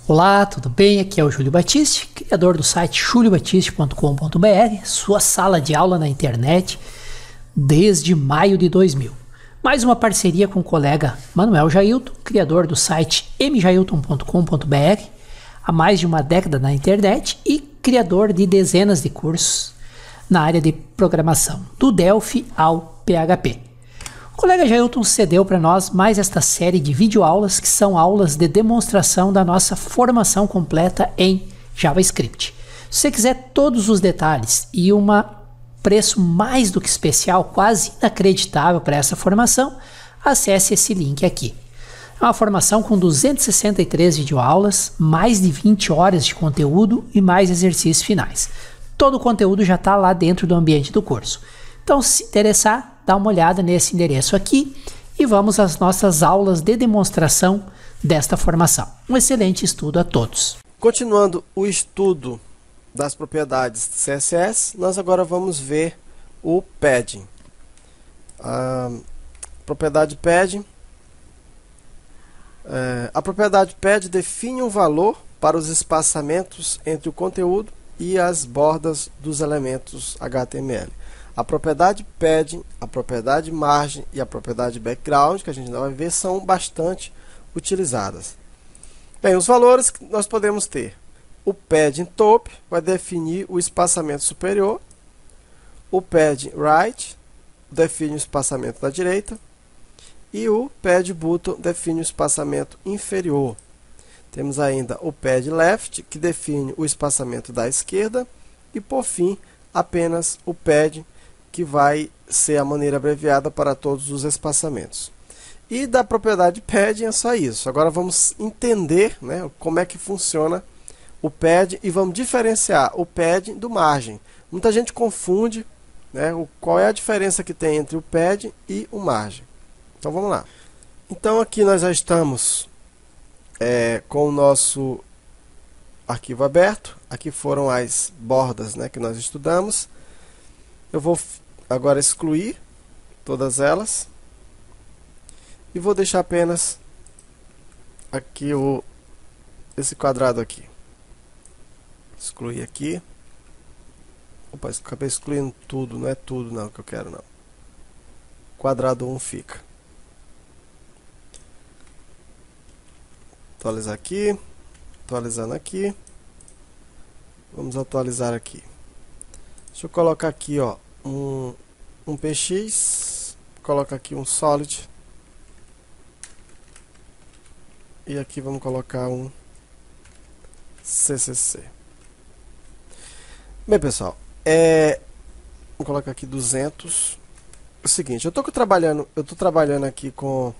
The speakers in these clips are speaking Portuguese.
Olá, tudo bem? Aqui é o Júlio Batiste, criador do site juliobatiste.com.br, sua sala de aula na internet desde maio de 2000. Mais uma parceria com o colega Manuel Jailton, criador do site mjailton.com.br, há mais de uma década na internet e criador de dezenas de cursos na área de programação, do Delphi ao PHP. O colega Jailton cedeu para nós mais esta série de videoaulas que são aulas de demonstração da nossa formação completa em JavaScript. Se você quiser todos os detalhes e um preço mais do que especial, quase inacreditável para essa formação, acesse esse link aqui. É uma formação com 263 videoaulas, mais de 20 horas de conteúdo e mais exercícios finais. Todo o conteúdo já está lá dentro do ambiente do curso. Então, se interessar, dá uma olhada nesse endereço aqui e vamos às nossas aulas de demonstração desta formação. Um excelente estudo a todos. Continuando o estudo das propriedades CSS, nós agora vamos ver o padding. A propriedade padding define um valor para os espaçamentos entre o conteúdo e as bordas dos elementos HTML. A propriedade padding, a propriedade margem e a propriedade background, que a gente ainda vai ver, são bastante utilizadas. Bem, os valores que nós podemos ter. O padding top vai definir o espaçamento superior. O padding right define o espaçamento da direita. E o padding bottom define o espaçamento inferior. Temos ainda o padding left, que define o espaçamento da esquerda. E, por fim, apenas o padding, que vai ser a maneira abreviada para todos os espaçamentos. E da propriedade padding é só isso. Agora vamos entender, né, como é que funciona o padding e vamos diferenciar o padding do margem. Muita gente confunde, né, qual é a diferença que tem entre o padding e o margem. Então vamos lá. Então aqui nós já estamos com o nosso arquivo aberto. Aqui foram as bordas, né, que nós estudamos. Eu vou agora excluir todas elas e vou deixar apenas aqui esse quadrado aqui. Excluir aqui. Opa, acabei excluindo tudo, não é tudo não que eu quero não. Quadrado 1 fica. Atualizar aqui, atualizando aqui. Vamos atualizar aqui. Deixa eu colocar aqui, ó, um px, coloca aqui um solid e aqui vamos colocar um ccc. Bem, pessoal, vou colocar aqui 200. É o seguinte, eu tô trabalhando aqui com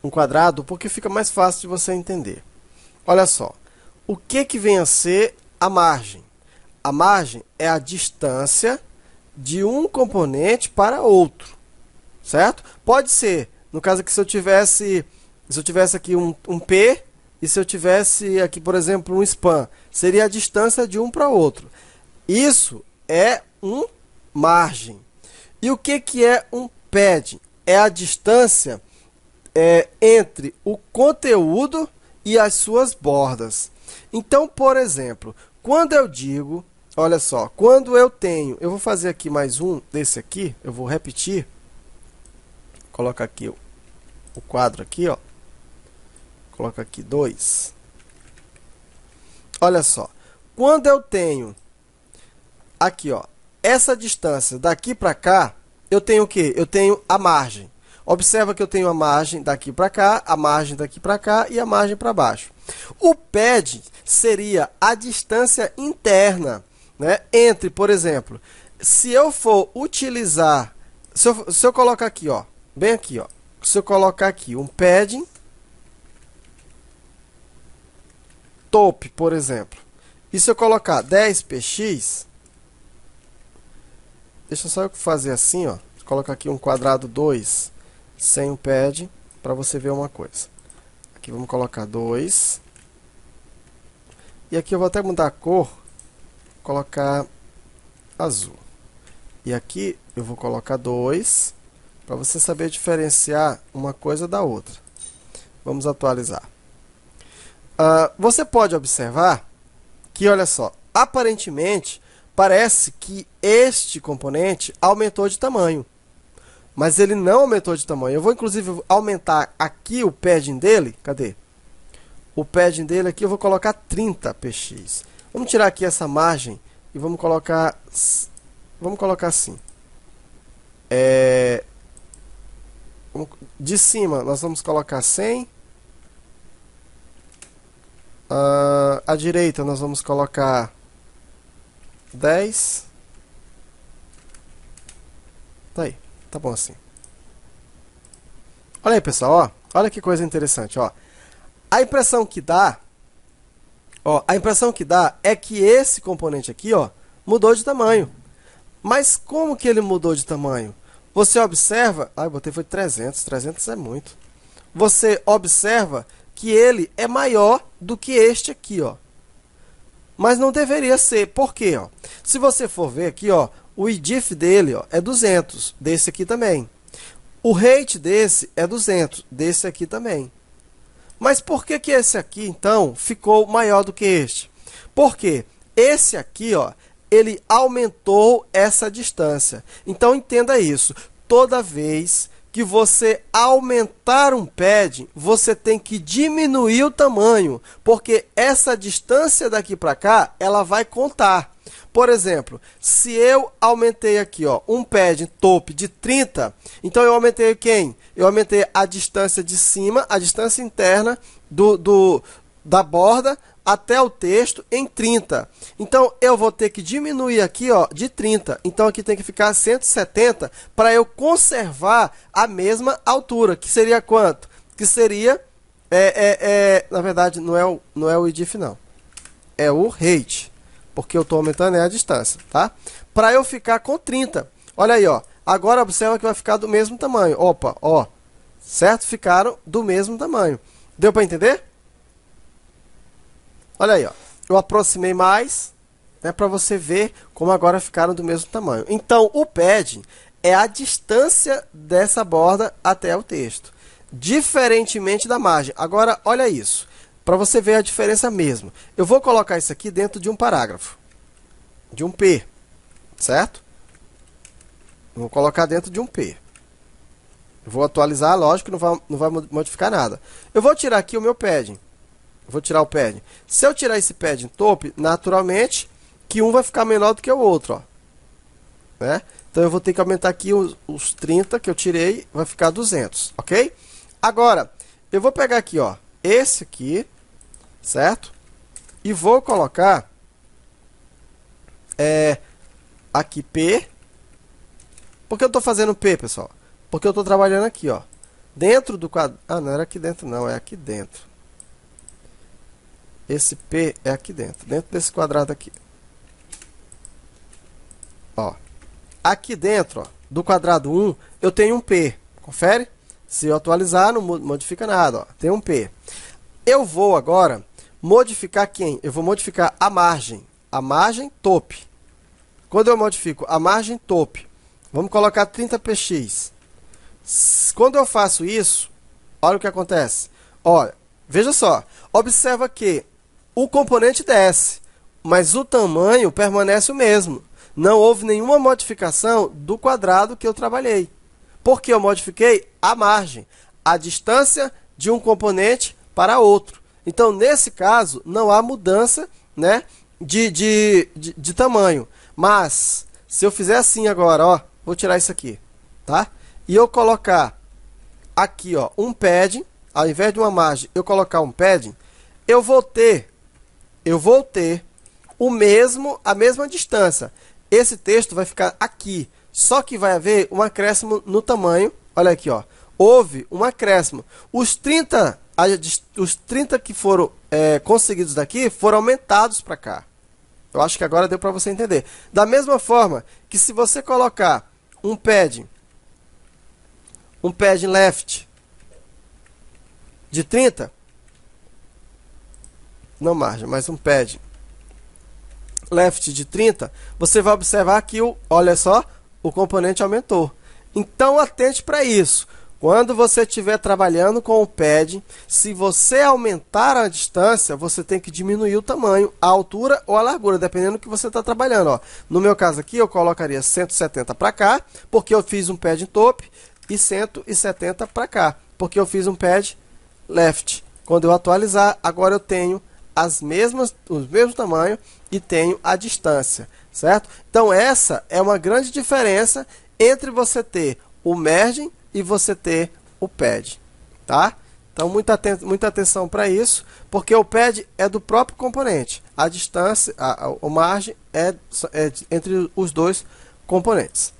um quadrado porque fica mais fácil de você entender. Olha só, o que vem a ser a margem? A margem é a distância de um componente para outro, certo? Pode ser, no caso aqui, se eu tivesse aqui um P e se eu tivesse aqui, por exemplo, um span, seria a distância de um para outro. Isso é um margem. E o que é um padding? É a distância entre o conteúdo e as suas bordas. Então, por exemplo, quando eu digo, olha só, quando eu vou fazer aqui mais um desse aqui, eu vou repetir, coloca aqui o quadro aqui, ó, coloca aqui 2. Olha só, quando eu tenho aqui, ó, essa distância daqui para cá, eu tenho o quê? Eu tenho a margem. Observa que eu tenho a margem daqui para cá, a margem daqui para cá e a margem para baixo. O padding seria a distância interna, né, entre, por exemplo, se eu for utilizar, se eu colocar aqui, ó, bem aqui, ó, se eu colocar aqui um padding top, por exemplo, e se eu colocar 10px, deixa só eu fazer assim, ó, colocar aqui um quadrado 2 sem o padding para você ver uma coisa. Aqui vamos colocar 2. E aqui eu vou até mudar a cor, colocar azul. E aqui eu vou colocar 2, para você saber diferenciar uma coisa da outra. Vamos atualizar. Você pode observar que, olha só, aparentemente parece que este componente aumentou de tamanho, mas ele não aumentou de tamanho. Eu vou inclusive aumentar aqui o padding dele. Cadê? O padding dele aqui eu vou colocar 30 px. Vamos tirar aqui essa margem e vamos colocar assim. De cima nós vamos colocar 100. À direita nós vamos colocar 10. Tá aí, tá bom assim. Olha aí, pessoal, ó. Olha que coisa interessante, ó. A impressão que dá é que esse componente aqui, ó, mudou de tamanho. Mas como que ele mudou de tamanho? Você observa, eu botei foi 300, 300 é muito. Você observa que ele é maior do que este aqui, ó. Mas não deveria ser. Por quê, ó? Se você for ver aqui, ó, o IDIF dele, ó, é 200, desse aqui também. O rate desse é 200, desse aqui também. Mas por que que esse aqui, então, ficou maior do que este? Porque esse aqui, ó, ele aumentou essa distância. Então, entenda isso. Toda vez que você aumentar um padding, você tem que diminuir o tamanho, porque essa distância daqui para cá, ela vai contar. Por exemplo, se eu aumentei aqui, ó, um padding top de 30, então eu aumentei quem? Eu aumentei a distância de cima, a distância interna da borda até o texto em 30. Então, eu vou ter que diminuir aqui, ó, de 30. Então, aqui tem que ficar 170 para eu conservar a mesma altura, que seria quanto? Que seria, na verdade, não é o IDIF, não. É o rate, porque eu estou aumentando a distância, tá? Para eu ficar com 30. Olha aí, ó. Agora, observa que vai ficar do mesmo tamanho. Opa, ó. Certo? Ficaram do mesmo tamanho. Deu para entender? Olha aí, ó. Eu aproximei mais, né, para você ver como agora ficaram do mesmo tamanho. Então, o padding é a distância dessa borda até o texto, diferentemente da margem. Agora, olha isso, para você ver a diferença mesmo. Eu vou colocar isso aqui dentro de um parágrafo, de um P, certo? Vou colocar dentro de um P. Eu vou atualizar, lógico, não vai modificar nada. Eu vou tirar aqui o meu padding. Vou tirar o padding. Se eu tirar esse padding top, naturalmente, que um vai ficar menor do que o outro, ó. Né? Então, eu vou ter que aumentar aqui os 30 que eu tirei, vai ficar 200, ok? Agora, eu vou pegar aqui, ó, esse aqui, certo? E vou colocar aqui P. Por que eu estou fazendo P, pessoal? Porque eu estou trabalhando aqui, ó, dentro do quadro. Não era aqui dentro, não, é aqui dentro. Esse P é aqui dentro desse quadrado aqui. Ó, aqui dentro, ó, do quadrado 1, eu tenho um P. Confere? Se eu atualizar, não modifica nada. Ó, tem um P. Eu vou agora modificar quem? Eu vou modificar a margem top. Quando eu modifico a margem top, vamos colocar 30 px. Quando eu faço isso, olha o que acontece. Olha, veja só. Observa que o componente desce, mas o tamanho permanece o mesmo. Não houve nenhuma modificação do quadrado que eu trabalhei. Porque eu modifiquei a margem, a distância de um componente para outro. Então, nesse caso, não há mudança, né, de tamanho. Mas, se eu fizer assim agora, ó, vou tirar isso aqui, tá? E eu colocar aqui, ó, um padding, ao invés de uma margem, eu colocar um padding, eu vou ter a mesma distância. Esse texto vai ficar aqui, só que vai haver um acréscimo no tamanho. Olha aqui, ó, houve um acréscimo. Os 30 que foram conseguidos daqui foram aumentados para cá. Eu acho que agora deu para você entender. Da mesma forma que se você colocar um padding left de 30, não margem, mas um padding left de 30, você vai observar que olha só, o componente aumentou. Então, atente para isso. Quando você estiver trabalhando com o pad, se você aumentar a distância, você tem que diminuir o tamanho, a altura ou a largura, dependendo do que você está trabalhando. Ó. No meu caso aqui, eu colocaria 170 para cá, porque eu fiz um pad top, e 170 para cá, porque eu fiz um pad left. Quando eu atualizar, agora eu tenho os mesmos tamanhos e tenho a distância, certo? Então essa é uma grande diferença entre você ter o merging e você ter o pad, tá? Então muita atenção para isso, porque o pad é do próprio componente, a distância, o margem é entre os dois componentes.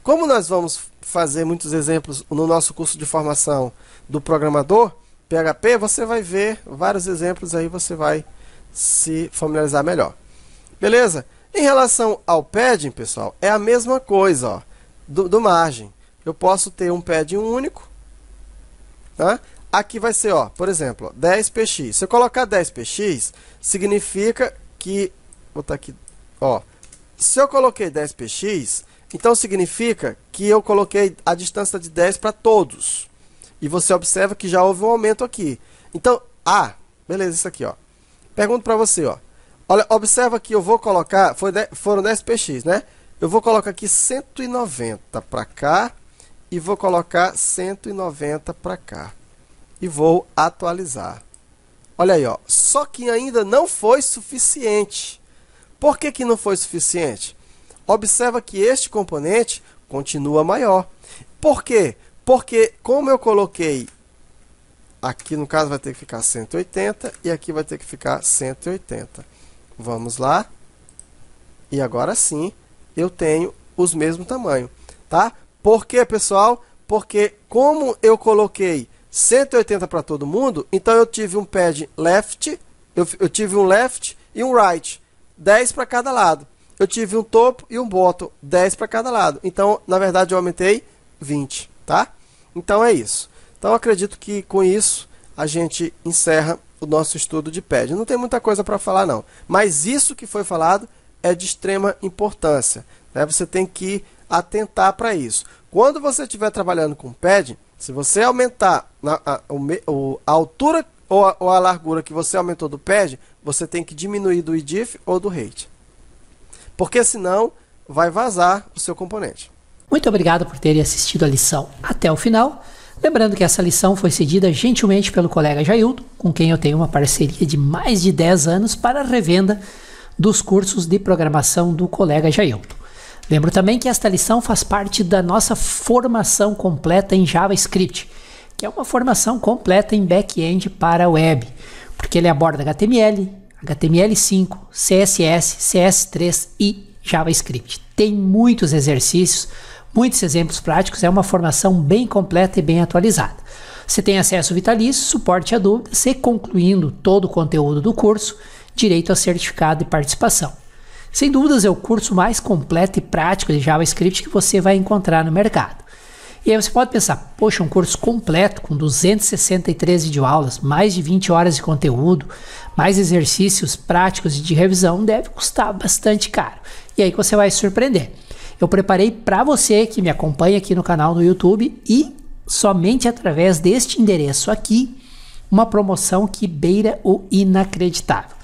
Como nós vamos fazer muitos exemplos no nosso curso de formação do programador PHP, você vai ver vários exemplos aí, você vai se familiarizar melhor. Beleza? Em relação ao padding, pessoal, é a mesma coisa, ó, do margem. Eu posso ter um padding único, tá? Aqui vai ser, ó, por exemplo, 10px. Se eu colocar 10px, significa que, vou botar aqui, ó, se eu coloquei 10px, então significa que eu coloquei a distância de 10 para todos. E você observa que já houve um aumento aqui. Então, beleza, isso aqui, ó. Pergunto para você, ó. Olha, observa que eu vou colocar, foram 10px, né? Eu vou colocar aqui 190 para cá e vou colocar 190 para cá. E vou atualizar. Olha aí, ó. Só que ainda não foi suficiente. Por que que não foi suficiente? Observa que este componente continua maior. Por quê? Porque como eu coloquei, aqui no caso vai ter que ficar 180 e aqui vai ter que ficar 180. Vamos lá. E agora sim, eu tenho os mesmos tamanhos, tá? Por quê, pessoal? Porque como eu coloquei 180 para todo mundo, então eu tive um pad left, eu tive um left e um right, 10 para cada lado. Eu tive um topo e um bottom, 10 para cada lado. Então, na verdade, eu aumentei 20, tá? Então, é isso. Então, acredito que com isso, a gente encerra o nosso estudo de pad. Não tem muita coisa para falar, não. Mas isso que foi falado é de extrema importância, né? Você tem que atentar para isso. Quando você estiver trabalhando com pad, se você aumentar a altura ou a largura que você aumentou do pad, você tem que diminuir do IDIF ou do rate. Porque senão vai vazar o seu componente. Muito obrigado por terem assistido a lição até o final. Lembrando que essa lição foi cedida gentilmente pelo colega Jailton, com quem eu tenho uma parceria de mais de 10 anos para a revenda dos cursos de programação do colega Jailton. Lembro também que esta lição faz parte da nossa formação completa em JavaScript, que é uma formação completa em back-end para a web, porque ele aborda HTML, HTML5, CSS, CS3 e JavaScript. Tem muitos exercícios, muitos exemplos práticos, é uma formação bem completa e bem atualizada. Você tem acesso vitalício, suporte a dúvidas e, concluindo todo o conteúdo do curso, direito a certificado de participação. Sem dúvidas é o curso mais completo e prático de JavaScript que você vai encontrar no mercado. E aí você pode pensar, poxa, um curso completo com 263 videoaulas, mais de 20 horas de conteúdo, mais exercícios práticos e de revisão, deve custar bastante caro. E aí você vai se surpreender. Eu preparei para você que me acompanha aqui no canal do YouTube e somente através deste endereço aqui, uma promoção que beira o inacreditável.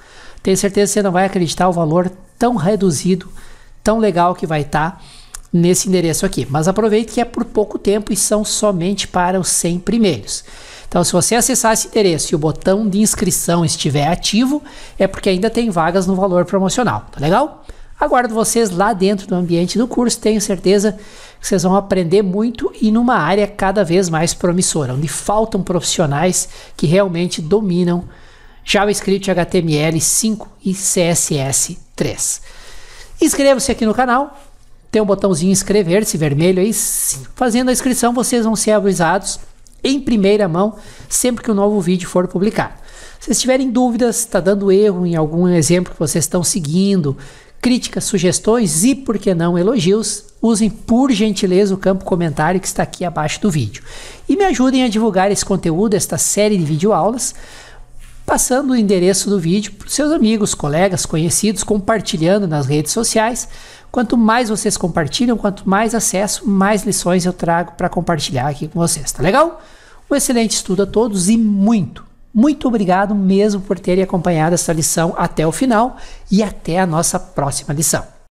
Tenho certeza que você não vai acreditar o valor tão reduzido, tão legal que vai estar nesse endereço aqui. Mas aproveite que é por pouco tempo e são somente para os 100 primeiros. Então, se você acessar esse endereço e o botão de inscrição estiver ativo, é porque ainda tem vagas no valor promocional, tá legal? Aguardo vocês lá dentro do ambiente do curso, tenho certeza que vocês vão aprender muito e numa área cada vez mais promissora, onde faltam profissionais que realmente dominam JavaScript, HTML5 e CSS3. Inscreva-se aqui no canal, tem um botãozinho inscrever-se vermelho aí, fazendo a inscrição vocês vão ser avisados em primeira mão sempre que um novo vídeo for publicado. Se vocês tiverem dúvidas, está dando erro em algum exemplo que vocês estão seguindo, críticas, sugestões e, por que não, elogios, usem por gentileza o campo comentário que está aqui abaixo do vídeo. E me ajudem a divulgar esse conteúdo, esta série de videoaulas, passando o endereço do vídeo para os seus amigos, colegas, conhecidos, compartilhando nas redes sociais, Quanto mais vocês compartilham, quanto mais acesso, mais lições eu trago para compartilhar aqui com vocês, tá legal? Um excelente estudo a todos e muito obrigado mesmo por terem acompanhado essa lição até o final e até a nossa próxima lição.